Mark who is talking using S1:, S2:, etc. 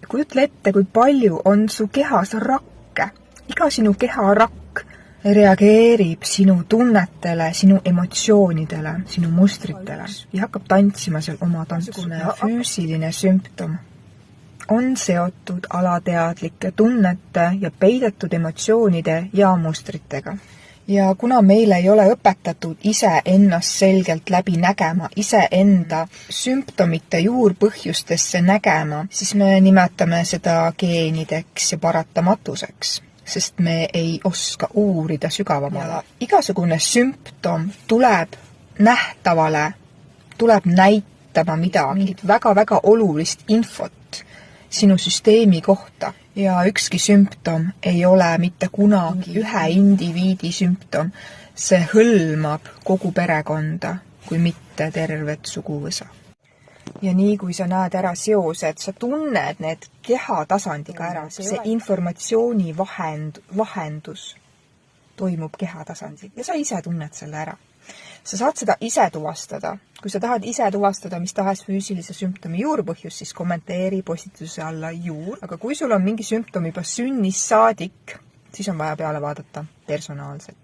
S1: Kujutle ette, kui palju on su kehas rakke. Iga sinu keharakk reageerib sinu tunnetele, sinu emotsioonidele, sinu mustritele ja hakkab tantsima seal oma tantsune. Füüsiline sümptom on seotud alateadlike tunnete ja peidetud emotsioonide ja mustritega. Ja kuna meile ei ole õpetatud ise ennast selgelt läbi nägema, ise enda sümptomite juurpõhjustesse nägema, siis me nimetame seda geenideks ja paratamatuseks, sest me ei oska uurida sügavamale. Igasugune sümptom tuleb nähtavale, tuleb näitama midagi, väga-väga olulist infot sinu süsteemi kohta. Ja ükski sümptom ei ole mitte kunagi ühe indiviidi sümptom. See hõlmab kogu perekonda, kui mitte tervet suguvõsa. Ja nii kui sa näed ära seosed, sa tunned need kehatasandiga ära. See informatsiooni vahendus toimub kehatasandil ja sa ise tunned selle ära. Sa saad seda ise tuvastada. Kui sa tahad ise tuvastada mis tahes füüsilise sümptomi juurpõhjus, siis kommenteeri postituse alla juur. Aga kui sul on mingi sümptom juba sünnis saadik, siis on vaja peale vaadata personaalselt.